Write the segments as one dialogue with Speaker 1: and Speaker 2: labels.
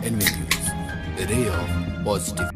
Speaker 1: N V news, ray of positive.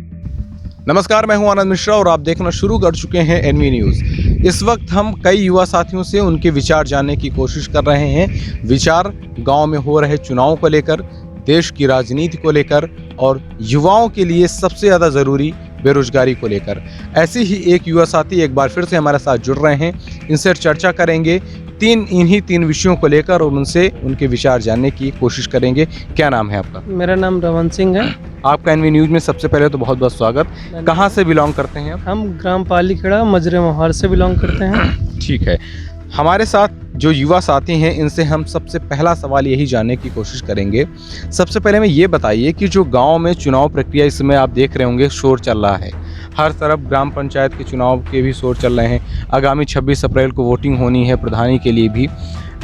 Speaker 2: नमस्कार, मैं हूं आनंद मिश्रा और आप देखना शुरू कर चुके हैं एनवी न्यूज़। इस वक्त हम कई युवा साथियों से उनके विचार जानने की कोशिश कर रहे हैं। विचार गांव में हो रहे चुनाव को लेकर, देश की राजनीति को लेकर और युवाओं के लिए सबसे ज़्यादा ज़रूरी बेरोजगारी को लेकर। ऐसे ही एक युवा साथी एक बार फिर से हमारे साथ जुड़ रहे हैं। इनसे चर्चा करेंगे इन्हीं तीन विषयों को लेकर और उनसे उनके विचार जानने की कोशिश करेंगे। क्या नाम है आपका?
Speaker 3: मेरा नाम रमन सिंह है।
Speaker 2: आपका एनवी न्यूज़ में सबसे पहले तो बहुत बहुत स्वागत। कहाँ से बिलोंग करते हैं आप?
Speaker 3: हम ग्राम पालीखेड़ा मजरे मोहार से बिलोंग करते हैं।
Speaker 2: ठीक है, हमारे साथ जो युवा साथी हैं इनसे हम सबसे पहला सवाल यही जानने की कोशिश करेंगे। सबसे पहले में ये बताइए कि जो गांव में चुनाव प्रक्रिया इस समय आप देख रहे होंगे, शोर चल रहा है हर तरफ, ग्राम पंचायत के चुनाव के भी शोर चल रहे हैं। आगामी 26 अप्रैल को वोटिंग होनी है प्रधानी के लिए भी।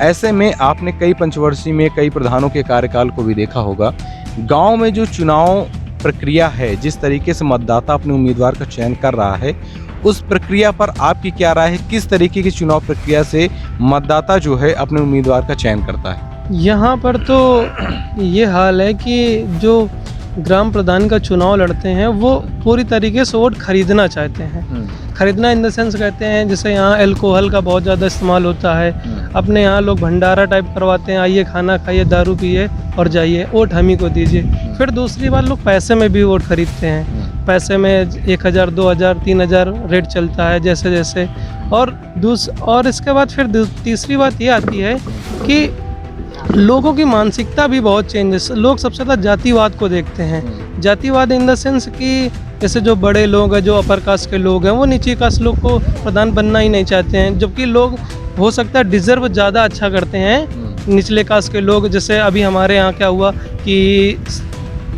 Speaker 2: ऐसे में आपने कई पंचवर्षीय में कई प्रधानों के कार्यकाल को भी देखा होगा। गाँव में जो चुनाव प्रक्रिया है, जिस तरीके से मतदाता अपने उम्मीदवार का चयन कर रहा है, उस प्रक्रिया पर आपकी क्या राय है? किस तरीके की चुनाव प्रक्रिया से मतदाता जो है अपने उम्मीदवार का चयन करता है?
Speaker 3: यहाँ पर तो ये हाल है कि जो ग्राम प्रधान का चुनाव लड़ते हैं वो पूरी तरीके से वोट खरीदना चाहते हैं। खरीदना इन द सेंस कहते हैं, जैसे यहाँ अल्कोहल का बहुत ज़्यादा इस्तेमाल होता है। अपने यहाँ लोग भंडारा टाइप करवाते हैं, आइए खाना खाइए, दारू पिए और जाइए, वोट हम ही को दीजिए। फिर दूसरी बात, लोग पैसे में भी वोट खरीदते हैं। पैसे में 1000, 2000, 3000 रेट चलता है जैसे जैसे। और इसके बाद फिर तीसरी बात ये आती है कि लोगों की मानसिकता भी बहुत चेंजेस। लोग सबसे ज़्यादा जातिवाद को देखते हैं। जातिवाद इन द सेंस कि जैसे जो बड़े लोग हैं, जो अपर कास्ट के लोग हैं, वो नीचे कास्ट लोग को प्रधान बनना ही नहीं चाहते हैं, जबकि लोग हो सकता है डिज़र्व ज़्यादा अच्छा करते हैं निचले कास्ट के लोग। जैसे अभी हमारे यहाँ क्या हुआ कि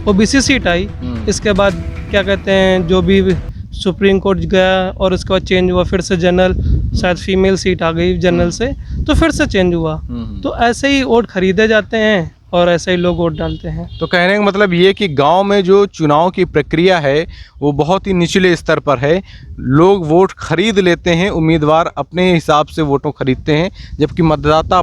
Speaker 3: ओबीसी सीट आई, इसके बाद क्या कहते हैं, जो भी सुप्रीम कोर्ट गया और उसके बाद चेंज हुआ, फिर से जनरल, शायद फीमेल सीट आ गई जनरल से, तो फिर से चेंज हुआ। तो ऐसे ही वोट खरीदे जाते हैं और ऐसे ही लोग वोट डालते हैं।
Speaker 2: तो कहने का मतलब ये कि गांव में जो चुनाव की प्रक्रिया है वो बहुत ही निचले स्तर पर है। लोग वोट खरीद लेते हैं, उम्मीदवार अपने हिसाब से वोटों खरीदते हैं, जबकि मतदाता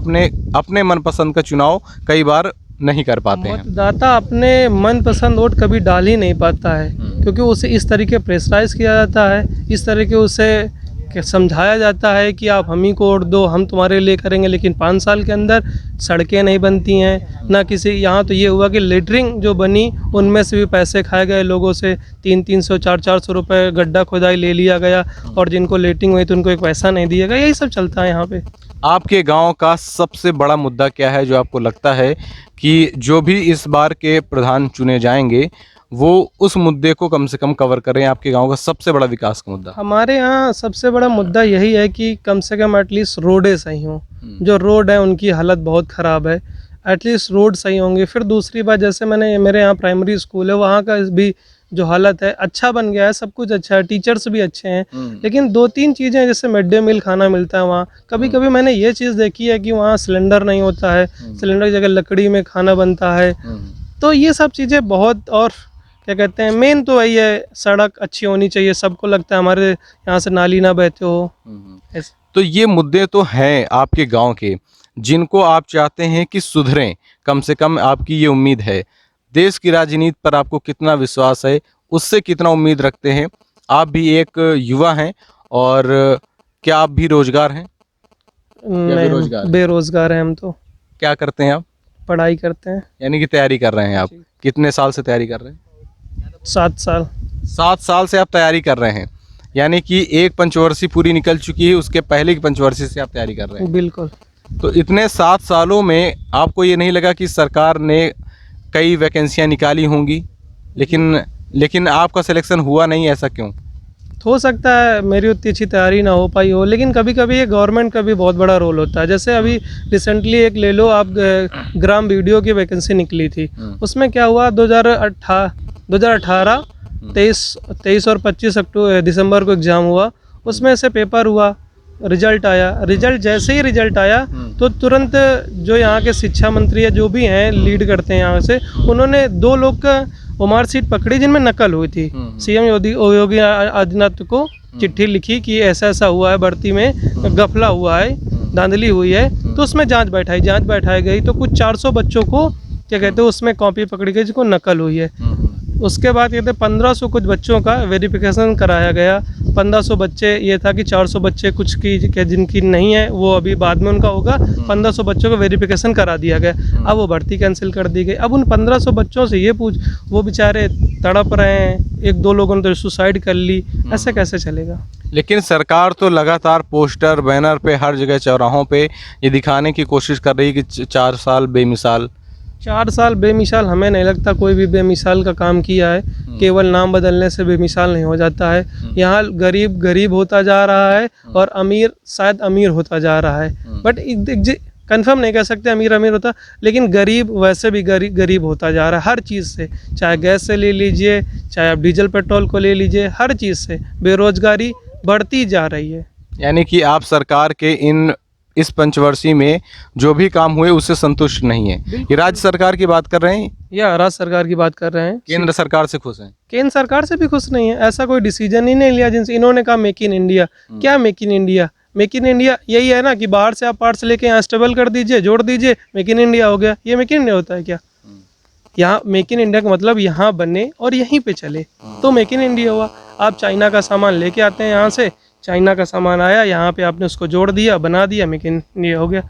Speaker 2: अपने मनपसंद का चुनाव कई बार नहीं कर पाते हैं।
Speaker 3: मतदाता अपने मनपसंद वोट कभी डाल ही नहीं पाता है, क्योंकि उसे इस तरीके प्रेशराइज किया जाता है, इस तरीके उसे समझाया जाता है कि आप हम ही को वोट दो, हम तुम्हारे लिए करेंगे। लेकिन 5 साल के अंदर सड़कें नहीं बनती हैं ना किसी। यहाँ तो ये हुआ कि लेटरिंग जो बनी उनमें से भी पैसे खाए गए लोगों से। 300, 400 रुपये गड्ढा खोदाई ले लिया गया, और जिनको लेटरिंग हुई तो उनको एक पैसा नहीं दिया गया। यही सब चलता है यहाँ पे।
Speaker 2: आपके गांव का सबसे बड़ा मुद्दा क्या है जो आपको लगता है कि जो भी इस बार के प्रधान चुने जाएंगे वो उस मुद्दे को कम से कम कवर करें? आपके गांव का सबसे बड़ा विकास का मुद्दा?
Speaker 3: हमारे यहाँ सबसे बड़ा मुद्दा यही है कि कम से कम एटलीस्ट रोडें सही हों। जो रोड है उनकी हालत बहुत ख़राब है, एटलीस्ट रोड सही होंगे। फिर दूसरी बात, जैसे मेरे यहाँ प्राइमरी स्कूल है, वहाँ का भी जो हालत है अच्छा बन गया है, सब कुछ अच्छा है, टीचर्स भी अच्छे हैं। लेकिन 2-3 चीज़ें, जैसे मिड डे मील खाना मिलता है वहाँ, कभी कभी मैंने ये चीज़ देखी है कि वहाँ सिलेंडर नहीं होता है, सिलेंडर की जगह लकड़ी में खाना बनता है। तो ये सब चीज़ें बहुत, और क्या कहते हैं, मेन तो वही है, सड़क अच्छी होनी चाहिए। सबको लगता है हमारे यहाँ से नाली ना बहते हो।
Speaker 2: तो ये मुद्दे तो हैं आपके गांव के, जिनको आप चाहते हैं कि सुधरें, कम से कम आपकी ये उम्मीद है। देश की राजनीति पर आपको कितना विश्वास है, उससे कितना उम्मीद रखते हैं? आप भी एक युवा हैं, और क्या आप भी रोजगार हैं?
Speaker 3: नहीं, बेरोजगार हैं हम तो।
Speaker 2: क्या करते हैं आप?
Speaker 3: पढ़ाई करते हैं।
Speaker 2: यानी कि तैयारी कर रहे हैं आप? कितने साल से तैयारी कर रहे हैं?
Speaker 3: 7 साल।
Speaker 2: 7 साल से आप तैयारी कर रहे हैं, यानी कि एक पंचवर्षीय पूरी निकल चुकी है, उसके पहले की पंचवर्षीय से आप तैयारी कर रहे हैं।
Speaker 3: बिल्कुल।
Speaker 2: तो इतने 7 सालों में आपको ये नहीं लगा कि सरकार ने कई वैकेंसियां निकाली होंगी, लेकिन आपका सिलेक्शन हुआ नहीं? ऐसा क्यों?
Speaker 3: हो सकता है मेरी उतनी अच्छी तैयारी ना हो पाई हो, लेकिन कभी कभी ये गवर्नमेंट का भी बहुत बड़ा रोल होता है। जैसे अभी रिसेंटली एक ले लो आप, ग्राम वीडियो की वैकेंसी निकली थी। उसमें क्या हुआ, 2018, 23 और 25 दिसंबर को एग्ज़ाम हुआ। उसमें से पेपर हुआ, रिजल्ट आया। रिजल्ट जैसे ही रिजल्ट आया तो तुरंत जो यहाँ के शिक्षा मंत्री है, जो भी हैं लीड करते हैं यहाँ से, उन्होंने 2 लोग का ओमार सीट पकड़ी जिनमें नकल हुई थी। सीएम योगी आदित्यनाथ को चिट्ठी लिखी कि ऐसा ऐसा हुआ है, भर्ती में गफला हुआ है, धांधली हुई है। तो उसमें जांच बैठाई गई तो कुछ 400 बच्चों को क्या कहते हैं उसमें कॉपी पकड़ी गई जिसको नकल हुई है। उसके बाद कहते हैं 1500 कुछ बच्चों का वेरिफिकेशन कराया गया। 1500 बच्चे ये था कि 400 बच्चे कुछ की जिनकी नहीं है वो अभी बाद में उनका होगा। 1500 बच्चों को वेरिफिकेशन करा दिया गया। अब वो भर्ती कैंसिल कर दी गई। अब उन 1500 बच्चों से ये पूछ, वो बेचारे तड़प रहे हैं, 1-2 लोगों ने तो सुसाइड कर ली, ऐसे कैसे चलेगा।
Speaker 2: लेकिन सरकार तो लगातार पोस्टर बैनर पे हर जगह चौराहों पे ये दिखाने की कोशिश कर रही है कि 4 साल बेमिसाल।
Speaker 3: 4 साल बेमिसाल हमें नहीं लगता कोई भी बेमिसाल का काम किया है। केवल नाम बदलने से बेमिसाल नहीं हो जाता है। यहाँ गरीब गरीब होता जा रहा है और अमीर शायद अमीर होता जा रहा है। बट कंफर्म नहीं कह सकते अमीर अमीर होता, लेकिन गरीब वैसे भी गरीब होता जा रहा है हर चीज़ से। चाहे गैस से ले लीजिए, चाहे आप डीजल पेट्रोल को ले लीजिए, हर चीज़ से बेरोजगारी बढ़ती जा रही है।
Speaker 2: यानी कि आप सरकार के इस पंचवर्षीय में जो भी काम हुए उससे संतुष्ट नहीं है। ये राज्य सरकार की बात कर रहे हैं
Speaker 3: या राज्य सरकार की बात कर रहे हैं?
Speaker 2: केंद्र सरकार से खुश हैं?
Speaker 3: केंद्र सरकार से भी खुश नहीं है। ऐसा कोई डिसीजन ही नहीं लिया जिनसे इन्होंने कहा मेक इन इंडिया। क्या make in India? Make in India यही है ना कि बाहर से आप पार्ट्स लेके यहाँ स्टेबल कर दीजिए, जोड़ दीजिए, मेक इन इंडिया हो गया। ये मेक इन इंडिया होता है क्या? यहाँ मेक इन इंडिया का मतलब यहाँ बने और यहीं पे चले तो मेक इन इंडिया हुआ। आप चाइना का सामान लेके आते हैं, यहाँ से चाइना का सामान आया, यहाँ पे आपने उसको जोड़ दिया, बना दिया, मेक इन इंडिया हो गया।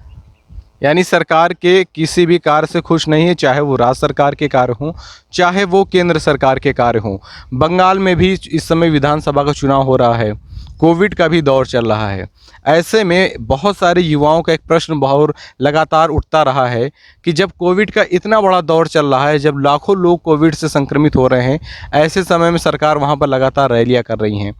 Speaker 2: यानी सरकार के किसी भी कार्य से खुश नहीं है, चाहे वो राज्य सरकार के कार्य हों, चाहे वो केंद्र सरकार के कार्य हों। बंगाल में भी इस समय विधानसभा का चुनाव हो रहा है, कोविड का भी दौर चल रहा है। ऐसे में बहुत सारे युवाओं का एक प्रश्न बहुत लगातार उठता रहा है कि जब कोविड का इतना बड़ा दौर चल रहा है, जब लाखों लोग कोविड से संक्रमित हो रहे हैं, ऐसे समय में सरकार वहाँ पर लगातार रैलियाँ कर रही हैं।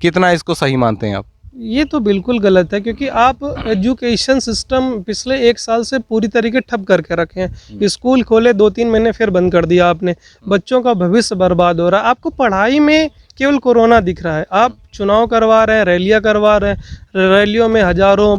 Speaker 2: कितना इसको सही मानते हैं आप?
Speaker 3: ये तो बिल्कुल गलत है, क्योंकि आप एजुकेशन सिस्टम पिछले 1 साल से पूरी तरीके ठप करके रखे हैं। स्कूल खोले 2-3 महीने फिर बंद कर दिया आपने। बच्चों का भविष्य बर्बाद हो रहा है। आपको पढ़ाई में केवल कोरोना दिख रहा है। आप चुनाव करवा रहे हैं, रैलियाँ करवा रहे हैं, रैलियों में हजारों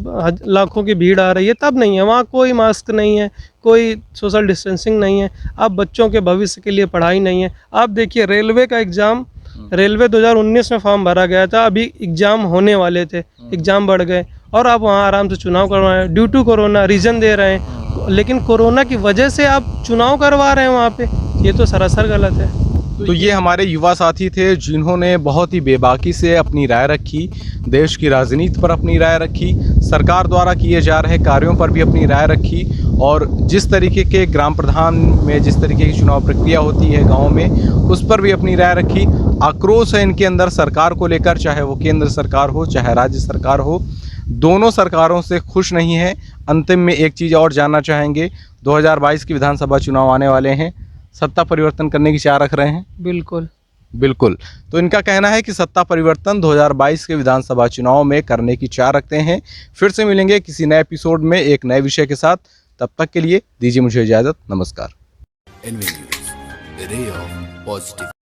Speaker 3: लाखों की भीड़ आ रही है, तब नहीं है। वहाँ कोई मास्क नहीं है, कोई सोशल डिस्टेंसिंग नहीं है। आप बच्चों के भविष्य के लिए पढ़ाई नहीं है। आप देखिए रेलवे का एग्ज़ाम, रेलवे 2019 में फॉर्म भरा गया था, अभी एग्ज़ाम होने वाले थे, एग्ज़ाम बढ़ गए और आप वहाँ आराम से चुनाव करवा रहे हैं। ड्यू टू कोरोना रीज़न दे रहे हैं, लेकिन कोरोना की वजह से आप चुनाव करवा रहे हैं वहाँ पे। ये तो सरासर गलत है।
Speaker 2: तो ये हमारे युवा साथी थे जिन्होंने बहुत ही बेबाकी से अपनी राय रखी, देश की राजनीति पर अपनी राय रखी, सरकार द्वारा किए जा रहे कार्यों पर भी अपनी राय रखी, और जिस तरीके के ग्राम प्रधान में जिस तरीके की चुनाव प्रक्रिया होती है गांव में, उस पर भी अपनी राय रखी। आक्रोश है इनके अंदर सरकार को लेकर, चाहे वो केंद्र सरकार हो चाहे राज्य सरकार हो, दोनों सरकारों से खुश नहीं है। अंतिम में एक चीज़ और जानना चाहेंगे, 2022 की विधानसभा चुनाव आने वाले हैं, सत्ता परिवर्तन करने की चाह रख रहे हैं?
Speaker 3: बिल्कुल।
Speaker 2: तो इनका कहना है कि सत्ता परिवर्तन 2022 के विधानसभा चुनाव में करने की चाह रखते हैं। फिर से मिलेंगे किसी नए एपिसोड में एक नए विषय के साथ। तब तक के लिए दीजिए मुझे इजाज़त। नमस्कार।
Speaker 1: NV News, a ray of positive.